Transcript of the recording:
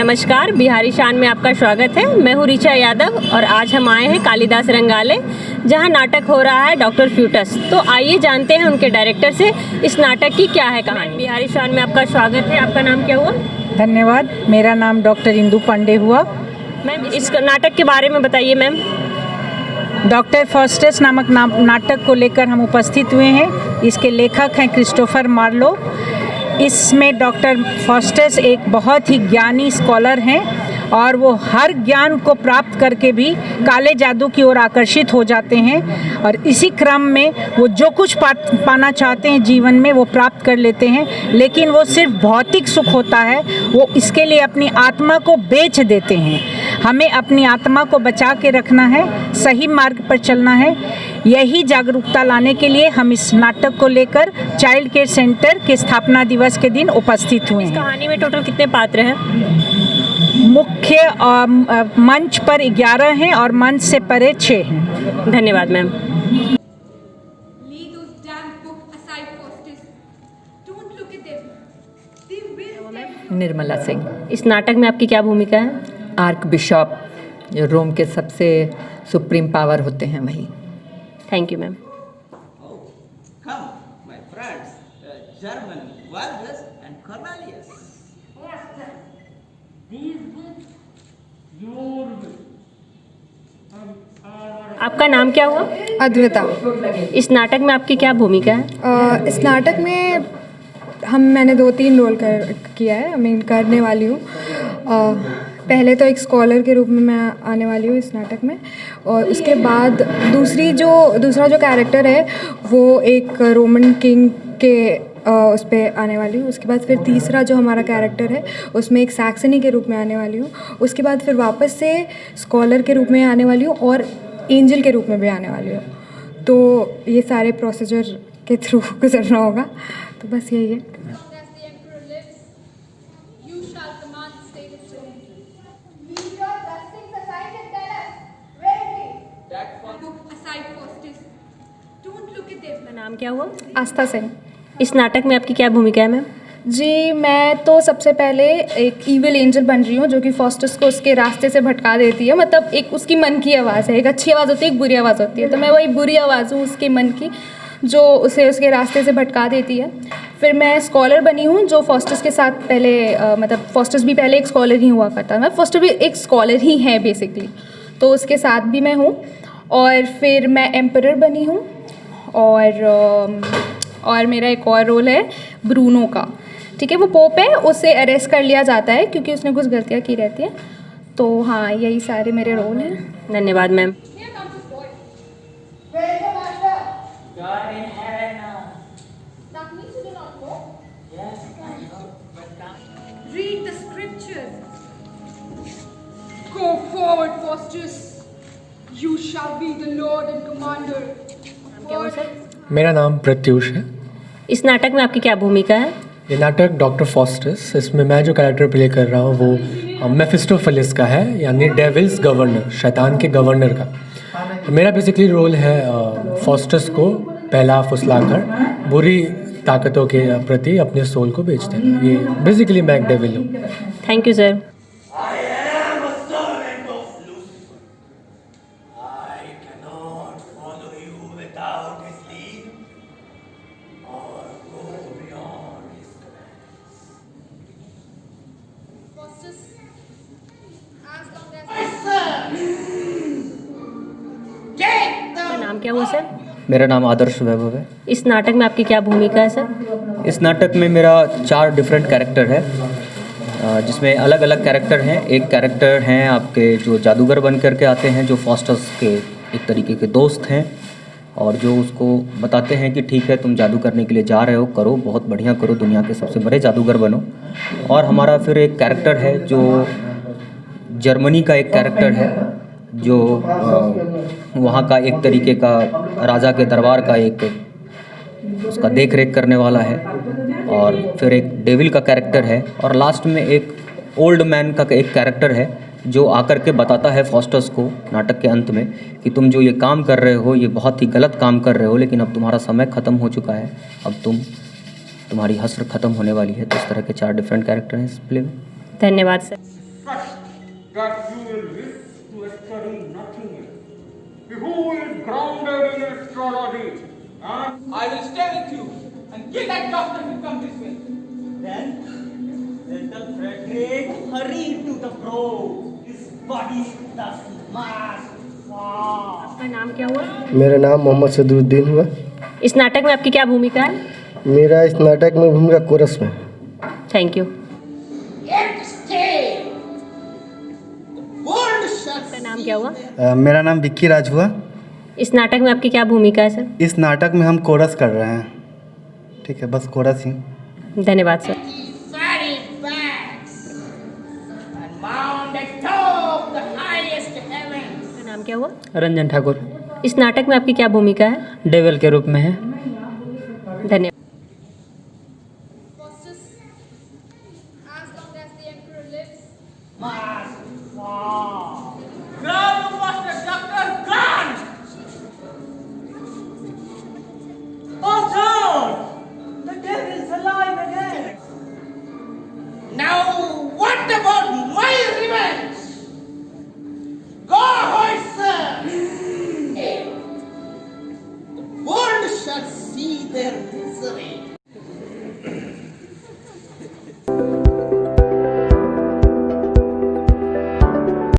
नमस्कार, बिहारी शान में आपका स्वागत है। मैं हूँ ऋचा यादव और आज हम आए हैं कालिदास रंगालय, जहाँ नाटक हो रहा है डॉक्टर फ्यूटस। तो आइए जानते हैं उनके डायरेक्टर से इस नाटक की क्या है कहानी। बिहारी शान में आपका स्वागत है। आपका नाम क्या हुआ? धन्यवाद। मेरा नाम डॉक्टर इंदु पांडे हुआ। मैम, इस नाटक के बारे में बताइए। मैम, डॉक्टर फॉस्टस नामक नाटक को लेकर हम उपस्थित हुए हैं। इसके लेखक हैं क्रिस्टोफर मार्लो। इसमें डॉक्टर फॉस्टस एक बहुत ही ज्ञानी स्कॉलर हैं और वो हर ज्ञान को प्राप्त करके भी काले जादू की ओर आकर्षित हो जाते हैं और इसी क्रम में वो जो कुछ पाना चाहते हैं जीवन में वो प्राप्त कर लेते हैं, लेकिन वो सिर्फ भौतिक सुख होता है। वो इसके लिए अपनी आत्मा को बेच देते हैं। हमें अपनी आत्मा को बचा के रखना है, सही मार्ग पर चलना है। यही जागरूकता लाने के लिए हम इस नाटक को लेकर चाइल्ड केयर सेंटर के स्थापना दिवस के दिन उपस्थित हुए हैं। कहानी में टोटल कितने पात्र हैं? मुख्य मंच पर 11 हैं और मंच से परे 6 हैं। धन्यवाद मैम। निर्मला सिंह। इस नाटक में आपकी क्या भूमिका है? आर्क बिशप, जो रोम के सबसे सुप्रीम पावर होते हैं, वही। Thank you ma'am. Come, my friends, German, Waldes and Cornelius. आपका नाम क्या हुआ? अद्विता। इस नाटक में आपकी क्या भूमिका है? इस नाटक में मैंने 2-3 रोल किया है। मैं करने वाली हूँ। पहले तो एक स्कॉलर के रूप में मैं आने वाली हूँ इस नाटक में, और उसके बाद दूसरा जो कैरेक्टर है वो एक रोमन किंग के उस पर आने वाली हूँ। उसके बाद फिर तीसरा जो हमारा कैरेक्टर है उसमें एक सैक्सनी के रूप में आने वाली हूँ। उसके बाद फिर वापस से स्कॉलर के रूप में आने वाली हूँ और एंजल के रूप में भी आने वाली हूँ। तो ये सारे प्रोसीजर के थ्रू गुजरना होगा। तो बस यही है। नाम क्या हुआ? आस्था सिंह। इस नाटक में आपकी क्या भूमिका है मैम? जी, मैं तो सबसे पहले एक ईविल एंजल बन रही हूँ जो कि फॉस्टस को उसके रास्ते से भटका देती है। मतलब एक उसकी मन की आवाज़ है, एक अच्छी आवाज़ होती है, एक बुरी आवाज़ होती है। तो मैं वही बुरी आवाज़ हूँ उसके मन की, जो उसे उसके रास्ते से भटका देती है। फिर मैं स्कॉलर बनी हूँ जो फॉस्टस के साथ पहले मतलब फॉस्टस भी पहले एक स्कॉलर ही हुआ करता है। फॉस्टर भी एक स्कॉलर ही है बेसिकली, तो उसके साथ भी मैं हूँ। और फिर मैं एम्परर बनी हूँ और मेरा एक और रोल है ब्रूनो का। ठीक है, वो पोप है, उसे अरेस्ट कर लिया जाता है क्योंकि उसने कुछ गलतियाँ की रहती हैं। तो हाँ, यही सारे मेरे रोल हैं। धन्यवाद ma'am. Read the scriptures. Go forward, Faustus. You shall be the Lord and Commander. मेरा नाम प्रत्युष है। इस नाटक में आपकी क्या भूमिका है? ये नाटक डॉक्टर फॉस्टस, इसमें मैं जो कैरेक्टर प्ले कर रहा हूँ वो मेफिस्टोफेलिस का है, यानी डेविल्स गवर्नर, शैतान के गवर्नर का। मेरा बेसिकली रोल है फॉस्टस को पहला फुसलाकर बुरी ताकतों के प्रति अपने सोल को बेच देना। ये बेसिकली मैं एक डेविल हूँ। Thank you sir. नाम क्या हुआ सर? मेरा नाम आदर्श वैभव है। इस नाटक में आपकी क्या भूमिका है सर? इस नाटक में मेरा 4 डिफरेंट कैरेक्टर है, जिसमें अलग अलग कैरेक्टर हैं। एक कैरेक्टर हैं आपके जो जादूगर बन करके आते हैं, जो फॉस्टस के एक तरीके के दोस्त हैं और जो उसको बताते हैं कि ठीक है, तुम जादू करने के लिए जा रहे हो, करो, बहुत बढ़िया करो, दुनिया के सबसे बड़े जादूगर बनो। और हमारा फिर एक कैरेक्टर है जो जर्मनी का एक कैरेक्टर है, जो वहाँ का एक तरीके का राजा के दरबार का एक उसका देख रेख करने वाला है। और फिर एक डेविल का कैरेक्टर है और लास्ट में एक ओल्ड मैन का एक कैरेक्टर है जो आकर के बताता है फॉस्टस को नाटक के अंत में कि तुम जो ये काम कर रहे हो ये बहुत ही गलत काम कर रहे हो, लेकिन अब तुम्हारा समय ख़त्म हो चुका है, अब तुम्हारी हस्र ख़त्म होने वाली है। तो इस तरह के 4 डिफरेंट कैरेक्टर हैं इस प्ले में। धन्यवाद sir. trust that you will live to study nothing else. Who is grounded in astrology, and I will stay with you and kill that doctor who comes this way. Then, little Frederick, hurry to the grove. His body does must fall. आपका नाम क्या हुआ? मेरा नाम मोहम्मद सदरुद्दीन हुआ। इस नाटक में आपकी क्या भूमिका है? मेरा इस नाटक में भूमिका कोरस में। Thank you. आपका नाम क्या हुआ? मेरा नाम विक्की राज हुआ। इस नाटक में आपकी क्या भूमिका है सर? इस नाटक में हम कोरस कर रहे हैं। ठीक है, बस कोरस ही। धन्यवाद सर। आपका नाम क्या हुआ? रंजन ठाकुर। इस नाटक में आपकी क्या भूमिका है? डेविल के रूप में है। धन्यवाद। As long as the emperor lives, must fall. Grant, you master doctor, grant! Oh God! The devil is alive again. Now what about my revenge? Go, Hoyser! The world shall see their misery.